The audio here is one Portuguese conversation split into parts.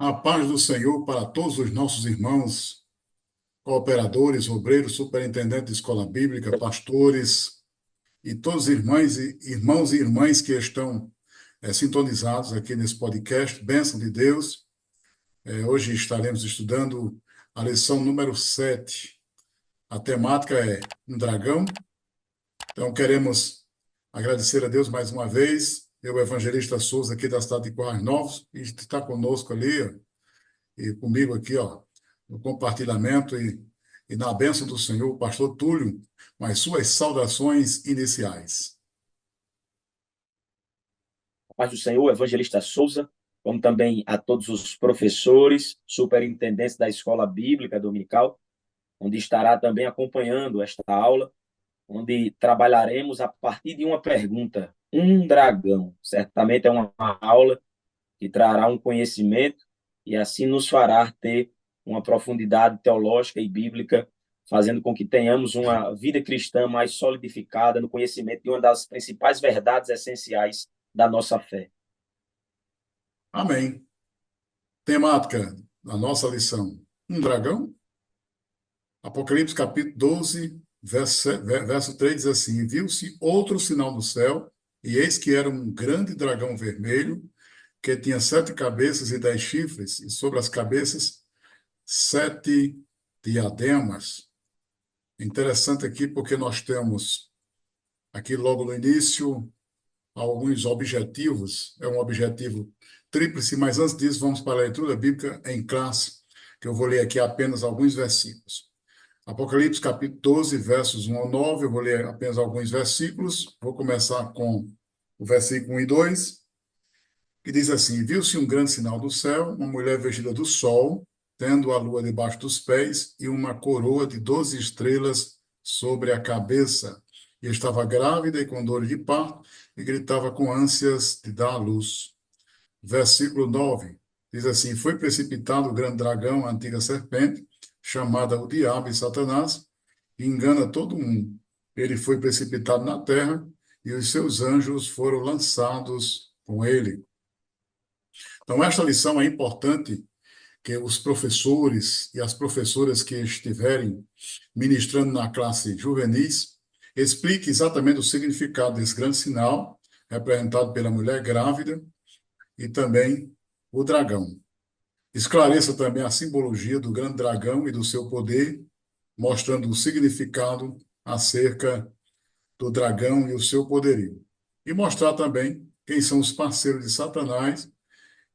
A paz do Senhor para todos os nossos irmãos, cooperadores, obreiros, superintendentes de escola bíblica, pastores e todos os irmãos e irmãs que estão sintonizados aqui nesse podcast. Bênção de Deus. Hoje estaremos estudando a lição número 7. A temática é um dragão. Então, queremos agradecer a Deus mais uma vez. Eu, Evangelista Souza, aqui da cidade de Currais Novos, e está conosco ali, ó, e comigo aqui, ó, no compartilhamento e na bênção do Senhor, o pastor Túlio, mas suas saudações iniciais. A paz do Senhor, Evangelista Souza, como também a todos os professores, superintendentes da Escola Bíblica Dominical, onde estará também acompanhando esta aula, onde trabalharemos a partir de uma pergunta, um dragão. Certamente é uma aula que trará um conhecimento e assim nos fará ter uma profundidade teológica e bíblica, fazendo com que tenhamos uma vida cristã mais solidificada no conhecimento de uma das principais verdades essenciais da nossa fé. Amém. Temática da nossa lição: um dragão? Apocalipse capítulo 12, verso 3 diz assim: E viu-se outro sinal no céu, e eis que era um grande dragão vermelho, que tinha 7 cabeças e 10 chifres, e sobre as cabeças 7 diademas. Interessante aqui porque nós temos aqui logo no início alguns objetivos. É um objetivo tríplice, mas antes disso vamos para a leitura bíblica em classe, que eu vou ler aqui apenas alguns versículos. Apocalipse capítulo 12, versos 1 ao 9, eu vou ler apenas alguns versículos. Vou começar com o versículo 1 e 2, que diz assim: Viu-se um grande sinal do céu, uma mulher vestida do sol, tendo a lua debaixo dos pés e uma coroa de 12 estrelas sobre a cabeça. E estava grávida e com dores de parto, e gritava com ânsias de dar à luz. Versículo 9 diz assim: Foi precipitado o grande dragão, a antiga serpente, chamada o Diabo e Satanás, e engana todo mundo. Ele foi precipitado na terra, e os seus anjos foram lançados com ele. Então, esta lição é importante que os professores e as professoras que estiverem ministrando na classe juvenis expliquem exatamente o significado desse grande sinal, representado pela mulher grávida, e também o dragão. Esclareça também a simbologia do grande dragão e do seu poder, mostrando o significado acerca do dragão e o seu poderio. E mostrar também quem são os parceiros de Satanás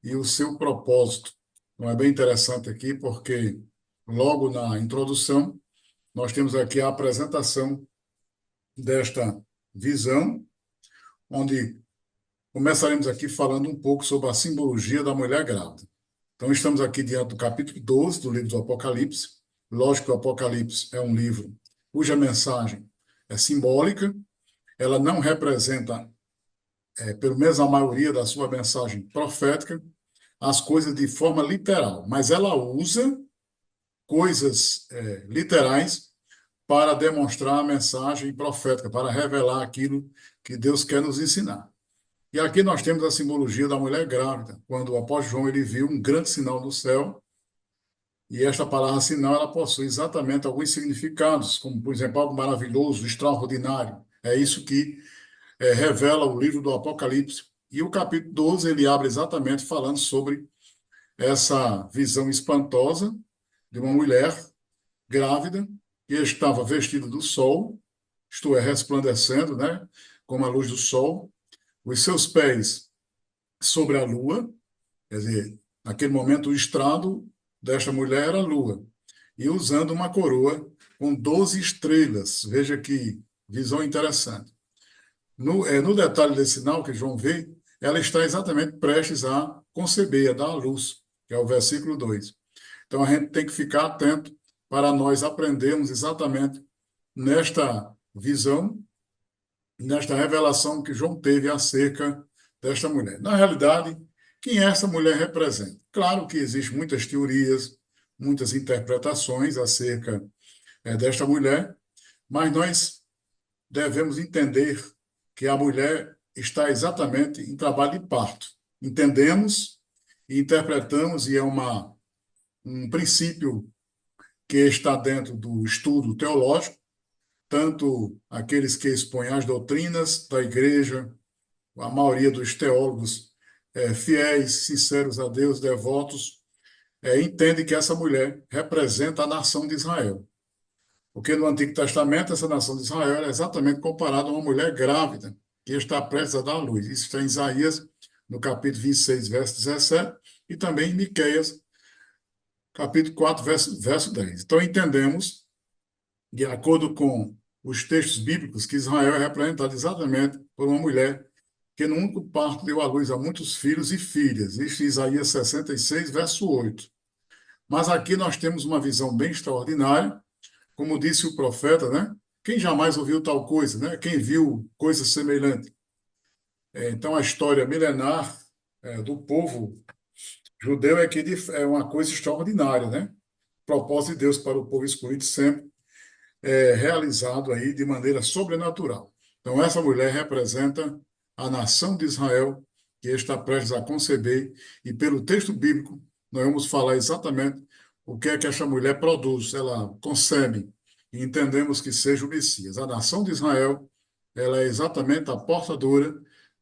e o seu propósito. Então, é bem interessante aqui, porque logo na introdução, nós temos aqui a apresentação desta visão, onde começaremos aqui falando um pouco sobre a simbologia da mulher grávida. Então, estamos aqui diante do capítulo 12 do livro do Apocalipse. Lógico que o Apocalipse é um livro cuja mensagem é simbólica, ela não representa, pelo menos a maioria da sua mensagem profética, as coisas de forma literal, mas ela usa coisas literais para demonstrar a mensagem profética, para revelar aquilo que Deus quer nos ensinar. E aqui nós temos a simbologia da mulher grávida, quando o apóstolo João ele viu um grande sinal no céu, e esta palavra sinal ela possui exatamente alguns significados, como, por exemplo, algo maravilhoso, extraordinário. É isso que revela o livro do Apocalipse. E o capítulo 12 ele abre exatamente falando sobre essa visão espantosa de uma mulher grávida que estava vestida do sol, isto é, resplandecendo, né, como a luz do sol, os seus pés sobre a lua, quer dizer, naquele momento o estrado desta mulher era a lua, e usando uma coroa com 12 estrelas. Veja que visão interessante. No detalhe desse sinal que João vê, ela está exatamente prestes a conceber, a dar à luz, que é o versículo 2. Então, a gente tem que ficar atento para nós aprendermos exatamente nesta visão, nesta revelação que João teve acerca desta mulher. Na realidade, quem essa mulher representa? Claro que existem muitas teorias, muitas interpretações acerca desta mulher, mas nós devemos entender que a mulher está exatamente em trabalho de parto. Entendemos e interpretamos, e é um princípio que está dentro do estudo teológico, tanto aqueles que expõem as doutrinas da igreja, a maioria dos teólogos fiéis, sinceros a Deus, devotos, entende que essa mulher representa a nação de Israel. Porque no Antigo Testamento, essa nação de Israel era exatamente comparada a uma mulher grávida, que está prestes a dar à luz. Isso está em Isaías, no capítulo 26, verso 17, e também em Miqueias, capítulo 4, verso 10. Então, entendemos, de acordo com os textos bíblicos, que Israel é representado exatamente por uma mulher que no único parto deu à luz a muitos filhos e filhas. Isso em Isaías 66, verso 8. Mas aqui nós temos uma visão bem extraordinária, como disse o profeta, né? Quem jamais ouviu tal coisa, né? Quem viu coisa semelhante? Então, a história milenar do povo judeu é uma coisa extraordinária, né? O propósito de Deus para o povo escolhido sempre realizado aí de maneira sobrenatural. Então, essa mulher representa a nação de Israel que está prestes a conceber, e pelo texto bíblico, nós vamos falar exatamente o que é que essa mulher produz. Ela concebe, e entendemos que seja o Messias. A nação de Israel, ela é exatamente a portadora,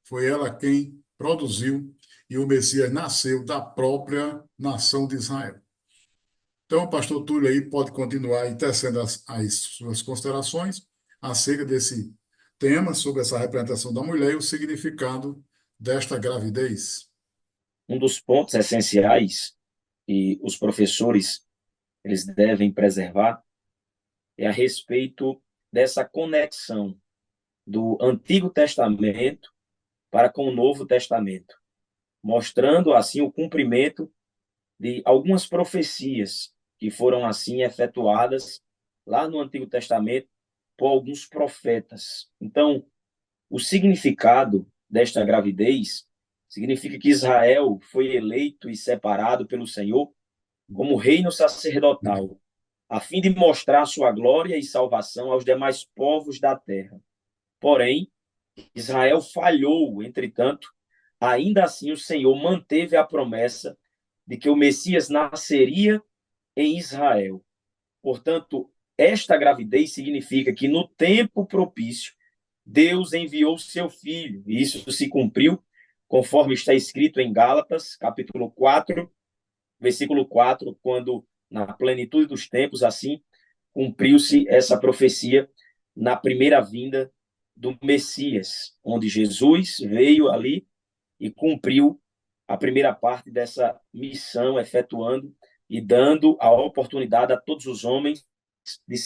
foi ela quem produziu, e o Messias nasceu da própria nação de Israel. Então, o pastor Túlio aí pode continuar aí tecendo as suas considerações acerca desse tema, sobre essa representação da mulher e o significado desta gravidez. Um dos pontos essenciais que os professores eles devem preservar é a respeito dessa conexão do Antigo Testamento para com o Novo Testamento, mostrando assim o cumprimento de algumas profecias que foram assim efetuadas lá no Antigo Testamento por alguns profetas. Então, o significado desta gravidez significa que Israel foi eleito e separado pelo Senhor como reino sacerdotal, a fim de mostrar sua glória e salvação aos demais povos da terra. Porém, Israel falhou, entretanto, ainda assim o Senhor manteve a promessa de que o Messias nasceria em Israel. Portanto, esta gravidez significa que no tempo propício, Deus enviou seu filho, e isso se cumpriu, conforme está escrito em Gálatas, capítulo 4, versículo 4, quando, na plenitude dos tempos, assim, cumpriu-se essa profecia na primeira vinda do Messias, onde Jesus veio ali e cumpriu a primeira parte dessa missão, efetuando e dando a oportunidade a todos os homens de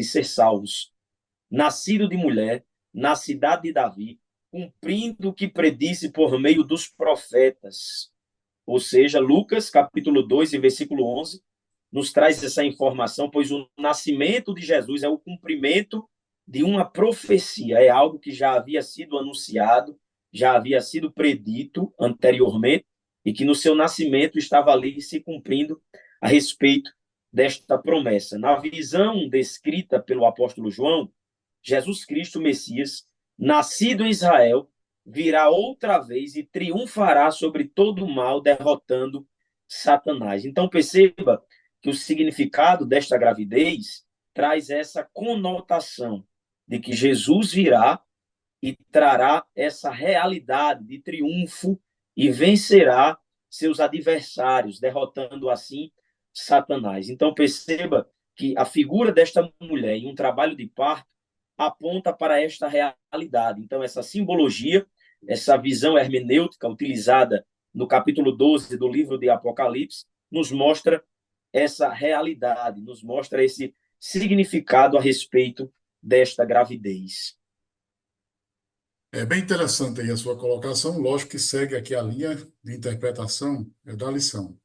ser salvos. Nascido de mulher, na cidade de Davi, cumprindo o que predisse por meio dos profetas. Ou seja, Lucas, capítulo 2, e versículo 11, nos traz essa informação, pois o nascimento de Jesus é o cumprimento de uma profecia, é algo que já havia sido anunciado, já havia sido predito anteriormente, e que no seu nascimento estava ali se cumprindo a respeito desta promessa. Na visão descrita pelo apóstolo João, Jesus Cristo, Messias, nascido em Israel, virá outra vez e triunfará sobre todo o mal, derrotando Satanás. Então perceba que o significado desta gravidez traz essa conotação de que Jesus virá e trará essa realidade de triunfo e vencerá seus adversários, derrotando assim Satanás. Então perceba que a figura desta mulher em um trabalho de parto aponta para esta realidade. Então essa simbologia, essa visão hermenêutica utilizada no capítulo 12 do livro de Apocalipse, nos mostra essa realidade, nos mostra esse significado a respeito desta gravidez. É bem interessante aí a sua colocação, lógico que segue aqui a linha de interpretação da lição.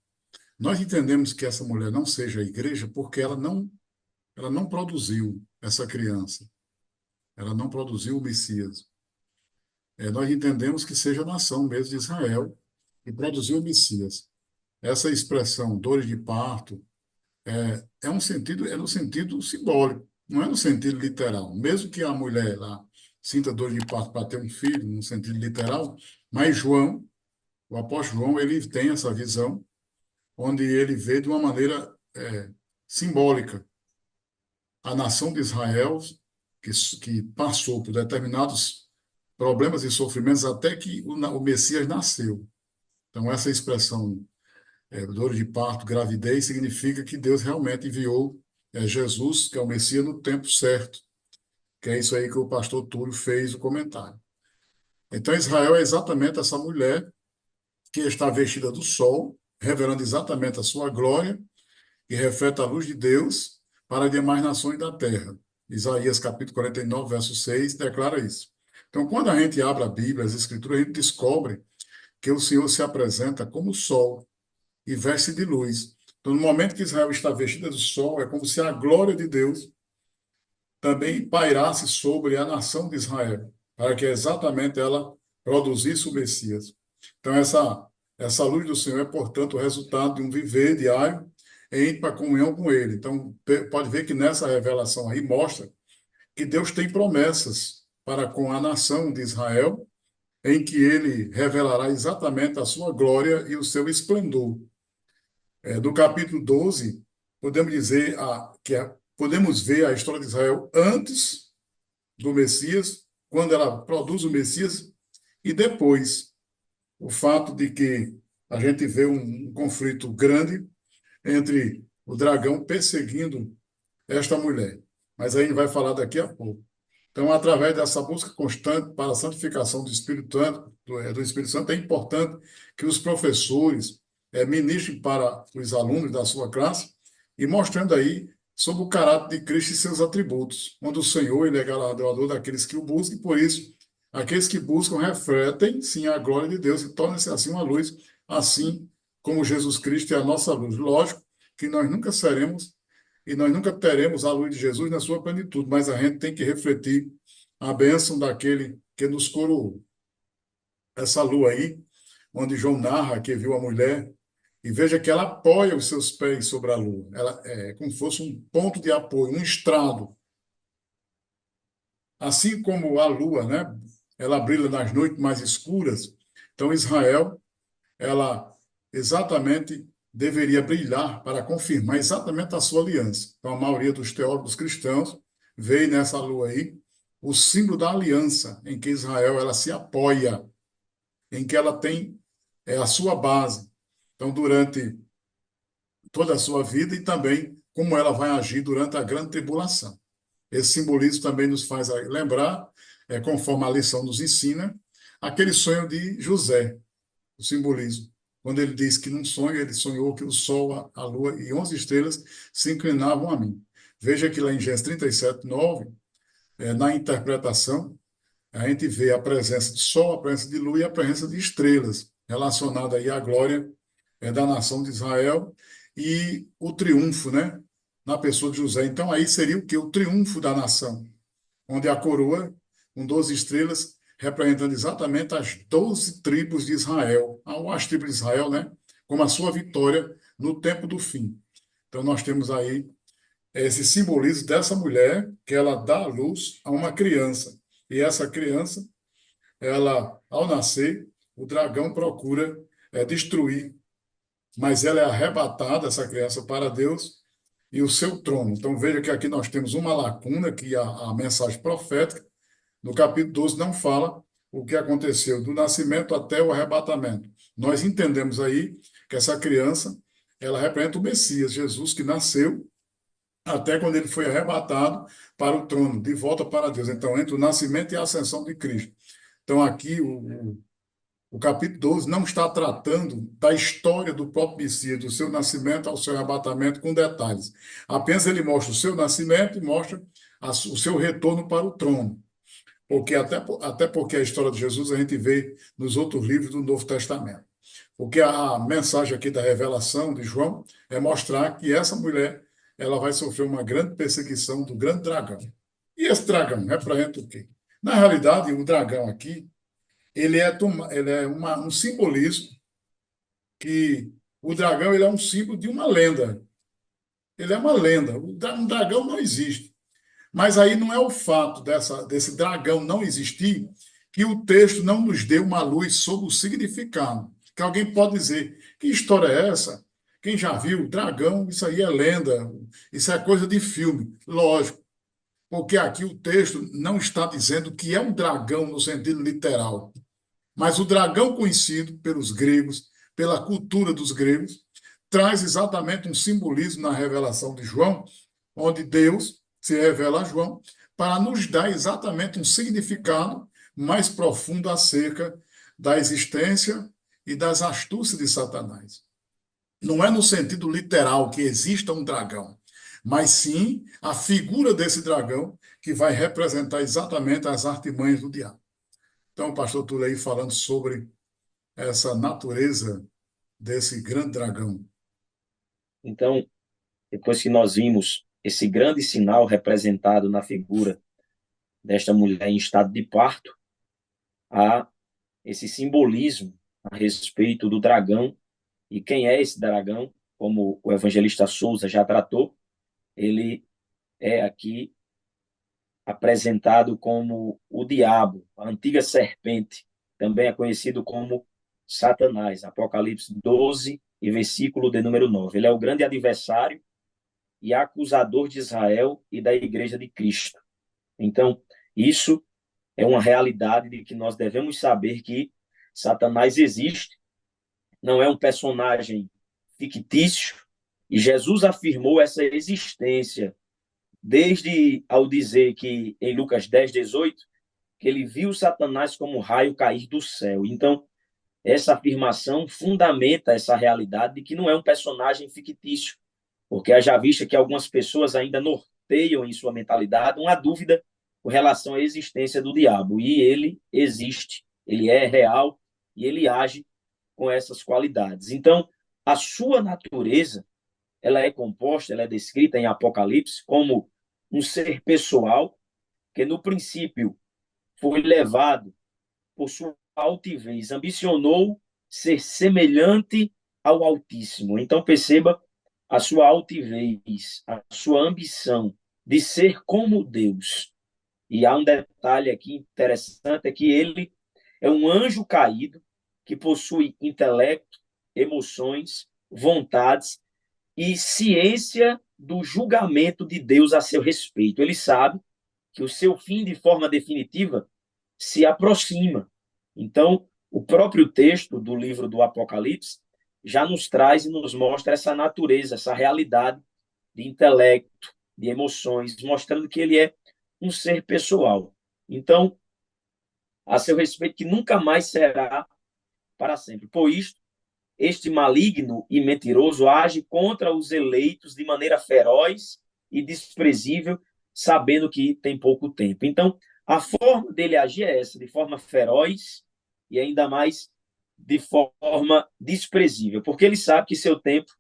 Nós entendemos que essa mulher não seja a igreja porque ela não produziu essa criança, ela não produziu o Messias. Nós entendemos que seja a nação mesmo de Israel que produziu o Messias. Essa expressão, dores de parto, é no sentido simbólico, não é no sentido literal. Mesmo que a mulher lá sinta dor de parto para ter um filho, no sentido literal, mas João, O apóstolo João, ele tem essa visão, onde ele vê de uma maneira simbólica a nação de Israel, que passou por determinados problemas e sofrimentos até que o Messias nasceu. Então, essa expressão, dor de parto, gravidez, significa que Deus realmente enviou Jesus, que é o Messias, no tempo certo, que é isso aí que o pastor Túlio fez o comentário. Então, Israel é exatamente essa mulher que está vestida do sol, revelando exatamente a sua glória e reflete a luz de Deus para as demais nações da terra. Isaías capítulo 49, verso 6, declara isso. Então, quando a gente abre a Bíblia, as Escrituras, a gente descobre que o Senhor se apresenta como o sol e veste de luz. Então, no momento que Israel está vestida do sol, é como se a glória de Deus também pairasse sobre a nação de Israel, para que exatamente ela produzisse o Messias. Então, essa luz do Senhor é, portanto, o resultado de um viver diário em íntima comunhão com Ele. Então, pode ver que nessa revelação aí mostra que Deus tem promessas para com a nação de Israel, em que Ele revelará exatamente a sua glória e o seu esplendor. Do capítulo 12, podemos dizer podemos ver a história de Israel antes do Messias, quando ela produz o Messias, e depois o fato de que a gente vê um conflito grande entre o dragão perseguindo esta mulher. Mas aí a gente vai falar daqui a pouco. Então, através dessa busca constante para a santificação do Espírito Santo, do Espírito Santo, é importante que os professores ministrem para os alunos da sua classe e mostrando aí sobre o caráter de Cristo e seus atributos, onde o Senhor ele é galardoador daqueles que o buscam, e por isso, aqueles que buscam refletem, sim, a glória de Deus e tornam-se assim uma luz, assim como Jesus Cristo é a nossa luz. Lógico que nós nunca seremos e nós nunca teremos a luz de Jesus na sua plenitude, mas a gente tem que refletir a bênção daquele que nos coroou. Essa lua aí, onde João narra que viu a mulher, e veja que ela apoia os seus pés sobre a lua. Ela é como se fosse um ponto de apoio, um estrado. Assim como a lua, né? Ela brilha nas noites mais escuras. Então, Israel, ela exatamente deveria brilhar para confirmar exatamente a sua aliança. Então, a maioria dos teólogos cristãos vê nessa lua aí o símbolo da aliança em que Israel ela se apoia, em que ela tem a sua base. Então, durante toda a sua vida e também como ela vai agir durante a grande tribulação. Esse simbolismo também nos faz lembrar, conforme a lição nos ensina, aquele sonho de José, o simbolismo. Quando ele diz que num sonho ele sonhou que o sol, a lua e 11 estrelas se inclinavam a mim. Veja que lá em Gênesis 37, 9, na interpretação, a gente vê a presença de sol, a presença de lua e a presença de estrelas, relacionada aí à glória da nação de Israel e o triunfo, né, na pessoa de José. Então aí seria o que? O triunfo da nação, onde a coroa, com 12 estrelas, representando exatamente as 12 tribos de Israel, as tribos de Israel, né, como a sua vitória no tempo do fim. Então nós temos aí esse simbolismo dessa mulher que ela dá à luz a uma criança. E essa criança, ela, ao nascer, o dragão procura destruir, mas ela é arrebatada, essa criança, para Deus e o seu trono. Então veja que aqui nós temos uma lacuna, que a mensagem profética, no capítulo 12, não fala o que aconteceu do nascimento até o arrebatamento. Nós entendemos aí que essa criança, ela representa o Messias, Jesus, que nasceu até quando ele foi arrebatado para o trono, de volta para Deus. Então, entre o nascimento e a ascensão de Cristo. Então, aqui, o capítulo 12 não está tratando da história do próprio Messias, do seu nascimento ao seu arrebatamento com detalhes. Apenas ele mostra o seu nascimento e mostra o seu retorno para o trono. Porque até porque a história de Jesus a gente vê nos outros livros do Novo Testamento. Porque a mensagem aqui da revelação de João é mostrar que essa mulher ela vai sofrer uma grande perseguição do grande dragão. E esse dragão representa o quê? Na realidade, o dragão aqui ele é um simbolismo que o dragão ele é um símbolo de uma lenda. Ele é uma lenda. Um dragão não existe. Mas aí não é o fato desse dragão não existir que o texto não nos dê uma luz sobre o significado. Que alguém pode dizer, que história é essa? Quem já viu? Dragão, isso aí é lenda, isso é coisa de filme. Lógico, porque aqui o texto não está dizendo que é um dragão no sentido literal, mas o dragão conhecido pelos gregos, pela cultura dos gregos, traz exatamente um simbolismo na revelação de João, onde Deus se revela a João para nos dar exatamente um significado mais profundo acerca da existência e das astúcias de Satanás. Não é no sentido literal que exista um dragão, mas sim a figura desse dragão que vai representar exatamente as artimanhas do diabo. Então, o pastor Túlio aí falando sobre essa natureza desse grande dragão. Então, depois que nós vimos esse grande sinal representado na figura desta mulher em estado de parto, há esse simbolismo a respeito do dragão. E quem é esse dragão? Como o evangelista Souza já tratou, ele é aqui apresentado como o diabo, a antiga serpente, também é conhecido como Satanás, Apocalipse 12 e versículo de número 9. Ele é o grande adversário e acusador de Israel e da igreja de Cristo. Então, isso é uma realidade de que nós devemos saber que Satanás existe, não é um personagem fictício, e Jesus afirmou essa existência desde ao dizer que em Lucas 10:18, que ele viu Satanás como um raio cair do céu. Então, essa afirmação fundamenta essa realidade de que não é um personagem fictício, porque haja vista que algumas pessoas ainda norteiam em sua mentalidade uma dúvida com relação à existência do diabo, e ele existe, ele é real e ele age com essas qualidades. Então, a sua natureza, ela é composta, ela é descrita em Apocalipse como um ser pessoal que no princípio foi levado por sua altivez, ambicionou ser semelhante ao Altíssimo. Então perceba a sua altivez, a sua ambição de ser como Deus. E há um detalhe aqui interessante, é que ele é um anjo caído que possui intelecto, emoções, vontades e ciência do julgamento de Deus a seu respeito. Ele sabe que o seu fim, de forma definitiva, se aproxima. Então, o próprio texto do livro do Apocalipse já nos traz e nos mostra essa natureza, essa realidade de intelecto, de emoções, mostrando que ele é um ser pessoal. Então, a seu respeito, que nunca mais será para sempre. Por isto, este maligno e mentiroso age contra os eleitos de maneira feroz e desprezível, sabendo que tem pouco tempo. Então, a forma dele agir é essa, de forma feroz e ainda mais de forma desprezível, porque ele sabe que seu tempo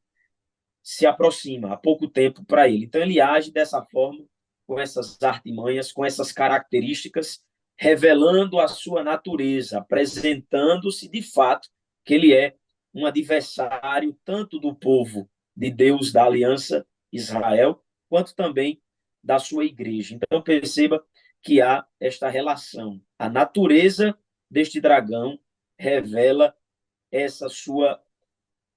se aproxima, há pouco tempo para ele. Então, ele age dessa forma, com essas artimanhas, com essas características, revelando a sua natureza, apresentando-se de fato que ele é um adversário tanto do povo de Deus, da aliança Israel, quanto também da sua igreja. Então, perceba que há esta relação. A natureza deste dragão revela essa sua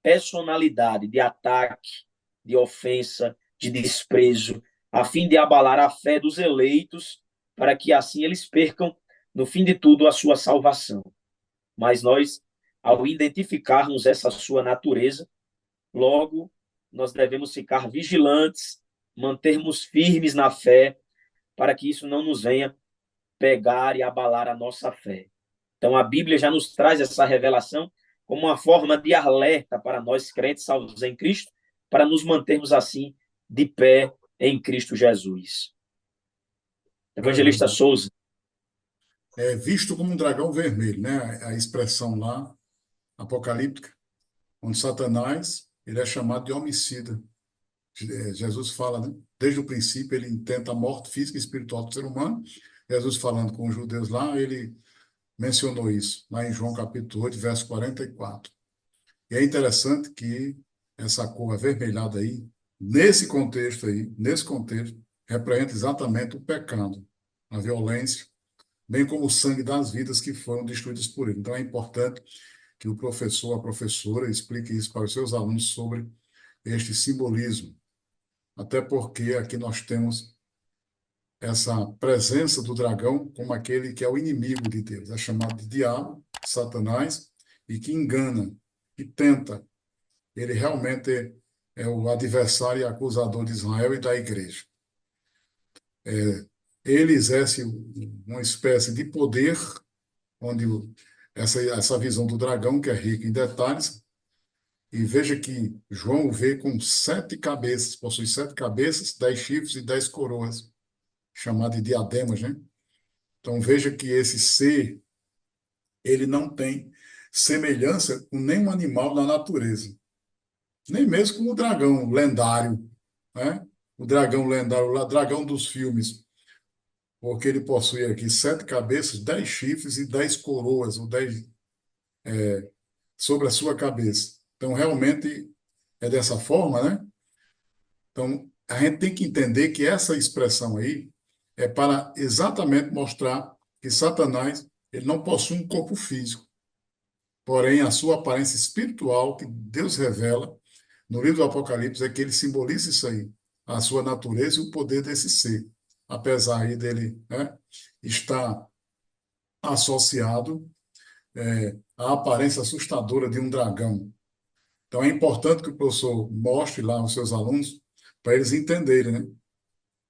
personalidade de ataque, de ofensa, de desprezo, a fim de abalar a fé dos eleitos, para que assim eles percam, no fim de tudo, a sua salvação. Mas nós, ao identificarmos essa sua natureza, logo nós devemos ficar vigilantes, mantermos firmes na fé, para que isso não nos venha pegar e abalar a nossa fé. Então, a Bíblia já nos traz essa revelação como uma forma de alerta para nós crentes salvos em Cristo, para nos mantermos assim de pé em Cristo Jesus. Evangelista Verdade. Souza. É visto como um dragão vermelho, né? A expressão lá, apocalíptica, onde Satanás, ele é chamado de homicida. Jesus fala, né? Desde o princípio ele intenta a morte física e espiritual do ser humano. Jesus falando com os judeus lá, ele mencionou isso, lá em João capítulo 8, verso 44. E é interessante que essa cor avermelhada aí, nesse contexto, representa exatamente o pecado, a violência, bem como o sangue das vidas que foram destruídas por ele. Então é importante que o professor, a professora, explique isso para os seus alunos sobre este simbolismo. Até porque aqui nós temos essa presença do dragão como aquele que é o inimigo de Deus. É chamado de diabo, Satanás, e que engana, que tenta. Ele realmente é o adversário e acusador de Israel e da igreja. Ele exerce uma espécie de poder, onde essa visão do dragão, que é rica em detalhes, e veja que João o vê com 7 cabeças, possui 7 cabeças, 10 chifres e 10 coroas, chamado de diademas, né? Então veja que esse ser, ele não tem semelhança com nenhum animal da natureza, nem mesmo com o dragão lendário, né? O dragão lendário, o dragão dos filmes, porque ele possui aqui 7 cabeças, 10 chifres e 10 coroas, ou 10 sobre a sua cabeça. Então, realmente é dessa forma, né? Então, a gente tem que entender que essa expressão aí é para exatamente mostrar que Satanás, ele não possui um corpo físico, porém a sua aparência espiritual que Deus revela no livro do Apocalipse é que ele simboliza isso aí, a sua natureza e o poder desse ser, apesar aí dele, né, estar associado à aparência assustadora de um dragão. Então é importante que o professor mostre lá aos seus alunos para eles entenderem,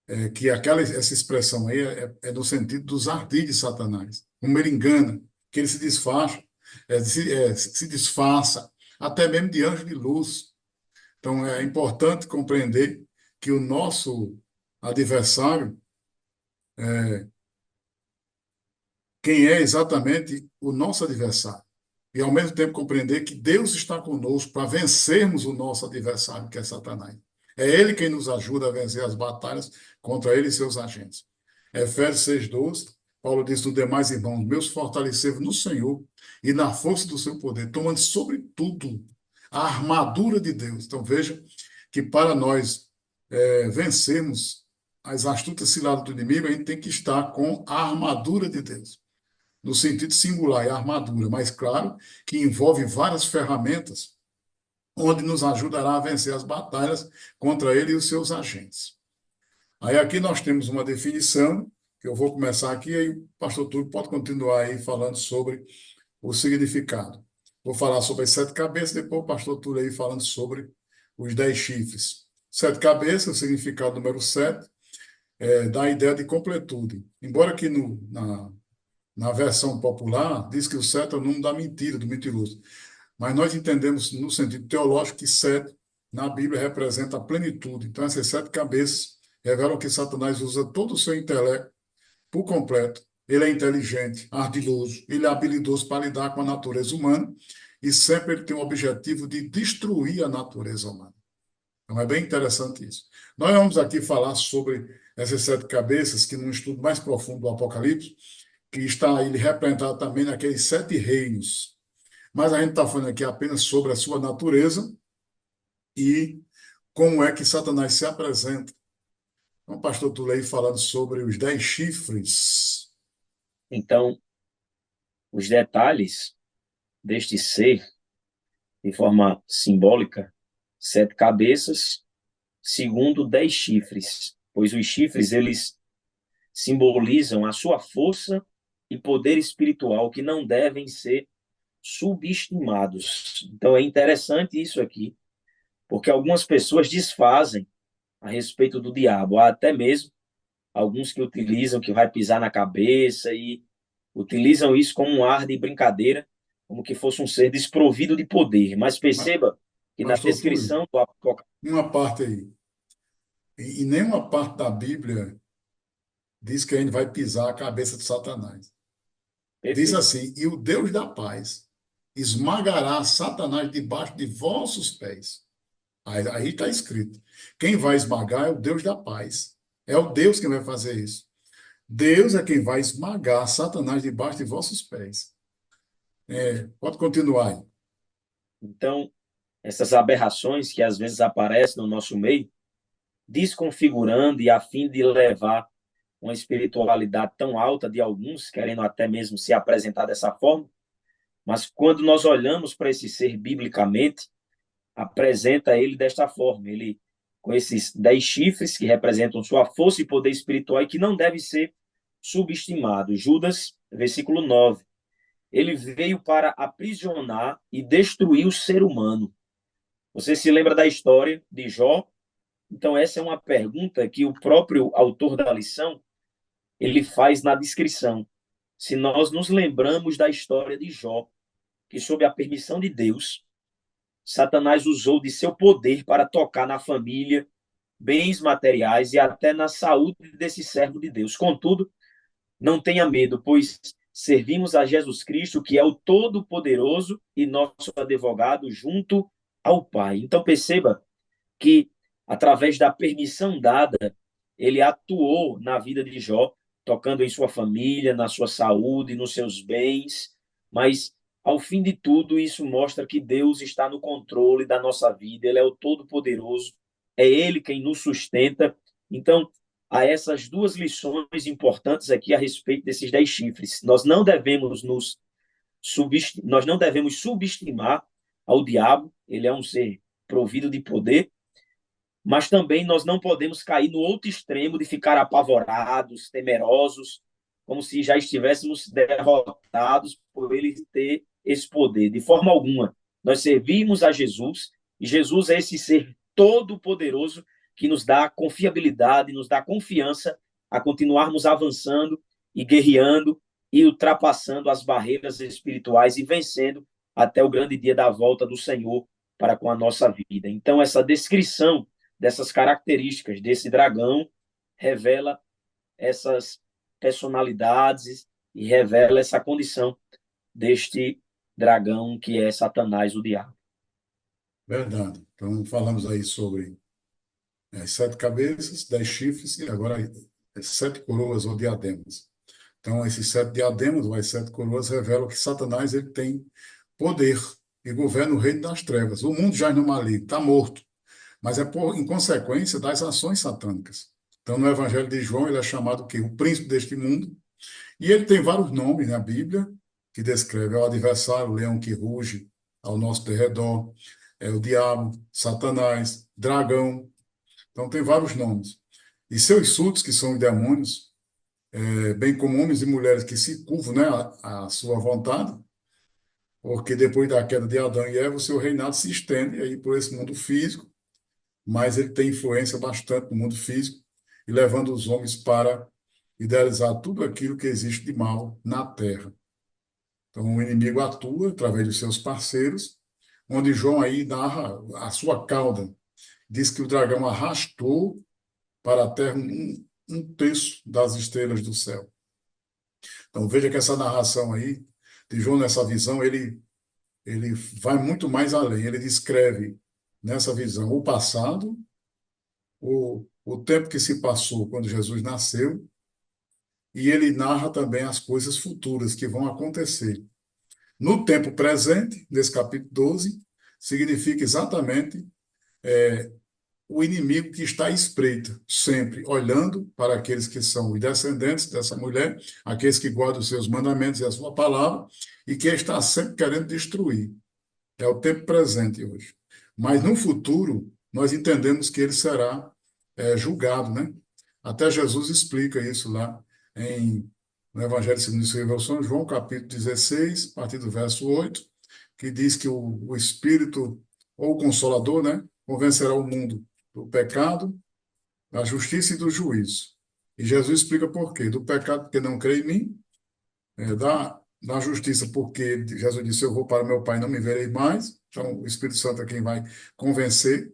né, que essa expressão aí é no sentido dos ardis de Satanás, como ele engana, que ele se disfarça, se disfarça, até mesmo de anjo de luz. Então, é importante compreender que o nosso adversário, quem é exatamente o nosso adversário. E, ao mesmo tempo, compreender que Deus está conosco para vencermos o nosso adversário, que é Satanás. É Ele quem nos ajuda a vencer as batalhas contra ele e seus agentes. Efésios 6:12, Paulo diz: no demais, irmãos, meus fortalecei-vos no Senhor e na força do seu poder, tomando sobretudo a armadura de Deus. Então, veja que para nós vencermos as astutas ciladas do inimigo, a gente tem que estar com a armadura de Deus, no sentido singular, é a armadura, mas claro que envolve várias ferramentas onde nos ajudará a vencer as batalhas contra ele e os seus agentes. Aí aqui nós temos uma definição, que eu vou começar aqui, aí o pastor Túlio pode continuar aí falando sobre o significado. Vou falar sobre as 7 cabeças, depois o pastor Túlio aí falando sobre os 10 chifres. 7 cabeças, o significado número 7, dá a ideia de completude. Embora que na versão popular, diz que o 7 é o número da mentira, do mentiroso. Mas nós entendemos, no sentido teológico, que 7 na Bíblia representa a plenitude. Então, essas 7 cabeças revelam que Satanás usa todo o seu intelecto por completo. Ele é inteligente, ardiloso, ele é habilidoso para lidar com a natureza humana e sempre ele tem o objetivo de destruir a natureza humana. Então, é bem interessante isso. Nós vamos aqui falar sobre essas 7 cabeças, que num estudo mais profundo do Apocalipse, que está ele representado também naqueles 7 reinos. Mas a gente está falando aqui apenas sobre a sua natureza e como é que Satanás se apresenta. Então, o pastor Tulei falando sobre os 10 chifres. Então, os detalhes deste ser, de forma simbólica, 7 cabeças, segundo 10 chifres, pois os chifres, eles simbolizam a sua força e poder espiritual que não devem ser subestimados. Então é interessante isso aqui, porque algumas pessoas desfazem a respeito do diabo, há até mesmo alguns que utilizam que vai pisar na cabeça e utilizam isso como um ar de brincadeira, como que fosse um ser desprovido de poder. Mas perceba que na Pastor Túlio, descrição do Apocalipse, uma parte aí. Em nenhuma parte da Bíblia diz que a gente vai pisar a cabeça de Satanás. Diz perfeito. assim: e o Deus da paz esmagará Satanás debaixo de vossos pés. Aí está escrito. Quem vai esmagar é o Deus da paz. É o Deus quem vai fazer isso. Deus é quem vai esmagar Satanás debaixo de vossos pés. Pode continuar aí. Então, essas aberrações que às vezes aparecem no nosso meio, desconfigurando e a fim de levar uma espiritualidade tão alta de alguns, querendo até mesmo se apresentar dessa forma, Mas quando nós olhamos para esse ser biblicamente, apresenta ele desta forma, ele com esses 10 chifres que representam sua força e poder espiritual e que não deve ser subestimado. Judas, versículo 9, ele veio para aprisionar e destruir o ser humano. Você se lembra da história de Jó? Então essa é uma pergunta que o próprio autor da lição, ele faz na descrição. Se nós nos lembramos da história de Jó, que sob a permissão de Deus, Satanás usou de seu poder para tocar na família, bens materiais e até na saúde desse servo de Deus. Contudo, não tenha medo, pois servimos a Jesus Cristo, que é o Todo-Poderoso e nosso advogado junto ao Pai. Então perceba que, através da permissão dada, ele atuou na vida de Jó, tocando em sua família, na sua saúde, nos seus bens, mas ao fim de tudo, isso mostra que Deus está no controle da nossa vida, Ele é o Todo-Poderoso, é Ele quem nos sustenta. Então, há essas duas lições importantes aqui a respeito desses 10 chifres. Nós não devemos subestimar ao diabo, ele é um ser provido de poder, mas também nós não podemos cair no outro extremo de ficar apavorados, temerosos, como se já estivéssemos derrotados por ele ter esse poder. De forma alguma. Nós servimos a Jesus e Jesus é esse ser todo-poderoso que nos dá confiabilidade, nos dá confiança a continuarmos avançando e guerreando e ultrapassando as barreiras espirituais e vencendo até o grande dia da volta do Senhor para com a nossa vida. Então, essa descrição dessas características desse dragão revela essas personalidades e revela essa condição deste dragão que é Satanás, o diabo. Verdade. Então, falamos aí sobre as 7 cabeças, 10 chifres e agora as 7 coroas ou diademas. Então, esses 7 diademas ou as 7 coroas revelam que Satanás ele tem poder e governa o reino das trevas. O mundo já não maligno, está morto, mas é em consequência das ações satânicas. Então, no Evangelho de João, ele é chamado o príncipe deste mundo, e ele tem vários nomes na Bíblia que descreve o adversário, o leão que ruge ao nosso derredor, é o diabo, Satanás, dragão. Então, tem vários nomes. E seus súditos, que são os demônios, bem como homens e mulheres que se curvam, né, à sua vontade, porque depois da queda de Adão e Eva, o seu reinado se estende aí por esse mundo físico, mas ele tem influência bastante no mundo físico e levando os homens para idealizar tudo aquilo que existe de mal na Terra. Então, o inimigo atua através de seus parceiros, onde João aí narra a sua cauda. Diz que o dragão arrastou para a Terra um terço das estrelas do céu. Então, veja que essa narração aí, de João, nessa visão, ele vai muito mais além. Ele descreve, nessa visão, o passado, o tempo que se passou quando Jesus nasceu, e ele narra também as coisas futuras que vão acontecer. No tempo presente, nesse capítulo 12, significa exatamente o inimigo que está à espreita, sempre olhando para aqueles que são os descendentes dessa mulher, aqueles que guardam os seus mandamentos e a sua palavra, e que está sempre querendo destruir. É o tempo presente hoje. Mas no futuro, nós entendemos que ele será julgado, né? Até Jesus explica isso lá no Evangelho segundo escreveu São João, capítulo 16, a partir do verso 8, que diz que o Espírito, ou o Consolador, né, convencerá o mundo do pecado, da justiça e do juízo. E Jesus explica por quê. Do pecado, porque não crê em mim, da justiça, porque Jesus disse, eu vou para meu Pai e não me verei mais. Então, o Espírito Santo é quem vai convencer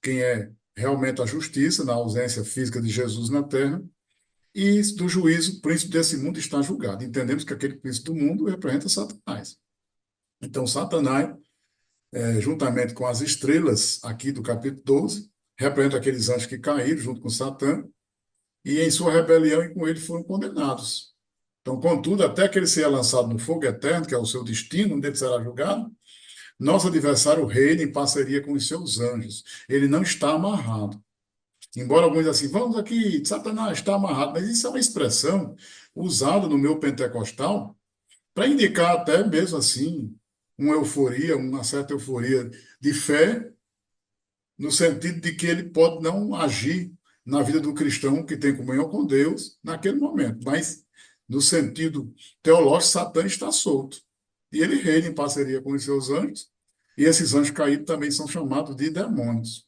quem é realmente a justiça, na ausência física de Jesus na terra. E do juízo, o príncipe desse mundo está julgado. Entendemos que aquele príncipe do mundo representa Satanás. Então, Satanás, juntamente com as estrelas aqui do capítulo 12, representa aqueles anjos que caíram junto com Satã, e em sua rebelião e com ele foram condenados. Então, contudo, até que ele seja lançado no fogo eterno, que é o seu destino, onde ele será julgado, nosso adversário reina em parceria com os seus anjos. Ele não está amarrado. Embora alguns dizem assim, vamos aqui, Satanás está amarrado, mas isso é uma expressão usada no meio pentecostal para indicar até mesmo assim uma euforia, uma certa euforia de fé, no sentido de que ele pode não agir na vida do cristão que tem comunhão com Deus naquele momento, mas no sentido teológico, Satã está solto. E ele reina em parceria com os seus anjos, e esses anjos caídos também são chamados de demônios.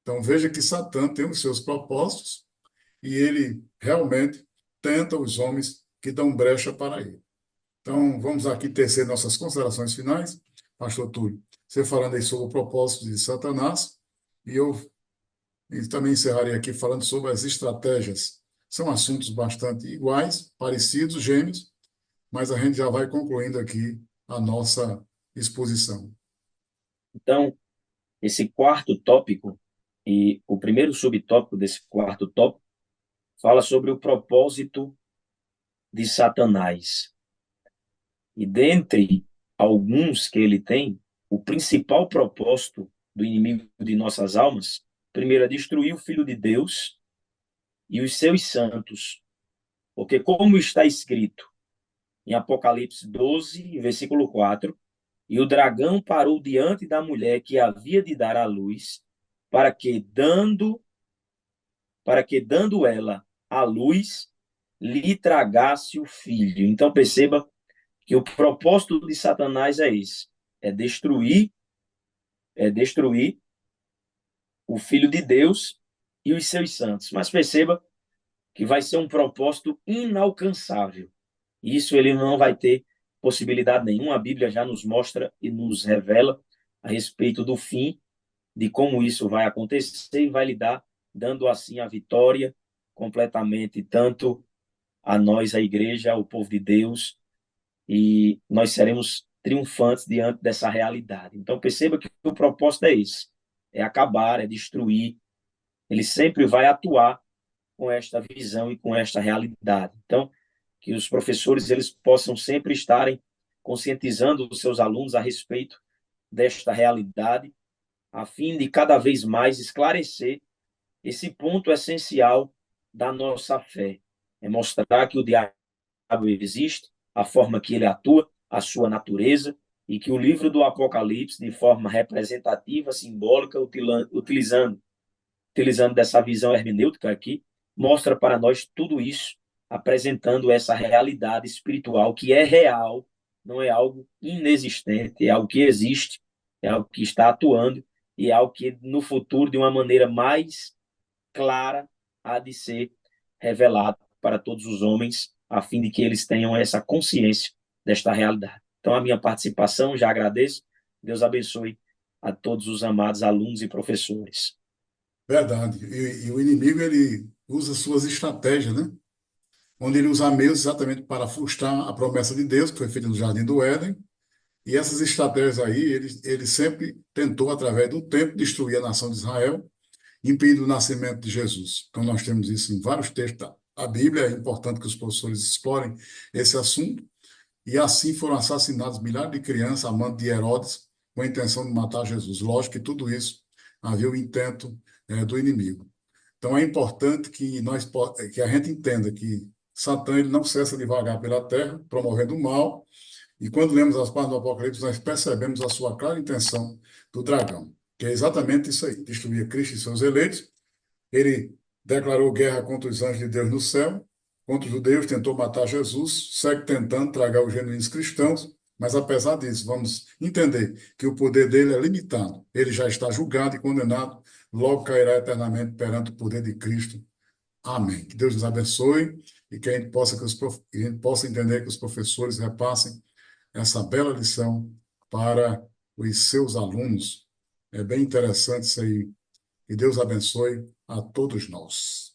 Então veja que Satã tem os seus propósitos e ele realmente tenta os homens que dão brecha para ele. Então vamos aqui tecer nossas considerações finais. Pastor Túlio, você falando aí sobre o propósito de Satanás, e eu também encerraria aqui falando sobre as estratégias. São assuntos bastante iguais, parecidos, gêmeos, mas a gente já vai concluindo aqui a nossa exposição. Então, esse quarto tópico, e o primeiro subtópico desse quarto tópico, fala sobre o propósito de Satanás. E dentre alguns que ele tem, o principal propósito do inimigo de nossas almas, primeiro é destruir o Filho de Deus e os seus santos. Porque como está escrito em Apocalipse 12, versículo 4, e o dragão parou diante da mulher que havia de dar à luz, para que dando ela à luz, lhe tragasse o filho. Então perceba que o propósito de Satanás é esse, é destruir o Filho de Deus e os seus santos. Mas perceba que vai ser um propósito inalcançável. Isso ele não vai ter possibilidade nenhuma. A Bíblia já nos mostra e nos revela a respeito do fim, de como isso vai acontecer e vai lhe dar, dando assim a vitória completamente, tanto a nós, a igreja, o povo de Deus, e nós seremos triunfantes diante dessa realidade. Então perceba que o propósito é esse, é acabar, é destruir. Ele sempre vai atuar com esta visão e com esta realidade. Então, que os professores eles possam sempre estarem conscientizando os seus alunos a respeito desta realidade, a fim de cada vez mais esclarecer esse ponto essencial da nossa fé. É mostrar que o diabo existe, a forma que ele atua, a sua natureza, e que o livro do Apocalipse, de forma representativa, simbólica, utilizando dessa visão hermenêutica aqui, mostra para nós tudo isso, apresentando essa realidade espiritual que é real, não é algo inexistente, é algo que existe, é algo que está atuando e é algo que no futuro, de uma maneira mais clara, há de ser revelado para todos os homens, a fim de que eles tenham essa consciência desta realidade. Então, a minha participação, já agradeço. Deus abençoe a todos os amados alunos e professores. Verdade. E o inimigo, ele usa suas estratégias, né? Onde ele usa meios exatamente para frustrar a promessa de Deus, que foi feita no Jardim do Éden. E essas estratégias aí, ele sempre tentou, através do tempo, destruir a nação de Israel, impedindo o nascimento de Jesus. Então, nós temos isso em vários textos da Bíblia. É importante que os professores explorem esse assunto. E assim foram assassinados milhares de crianças a mando de Herodes, com a intenção de matar Jesus. Lógico que tudo isso havia o intento do inimigo. Então é importante que a gente entenda que Satã ele não cessa de vagar pela terra, promovendo o mal, e quando lemos as páginas do Apocalipse, nós percebemos a sua clara intenção do dragão, que é exatamente isso aí, destruir Cristo e seus eleitos. Ele declarou guerra contra os anjos de Deus no céu, contra os judeus, tentou matar Jesus, segue tentando tragar os genuínos cristãos, mas apesar disso, vamos entender que o poder dele é limitado. Ele já está julgado e condenado, logo cairá eternamente perante o poder de Cristo. Amém. Que Deus nos abençoe e que a gente possa entender que os professores repassem essa bela lição para os seus alunos. É bem interessante isso aí. Que Deus abençoe a todos nós.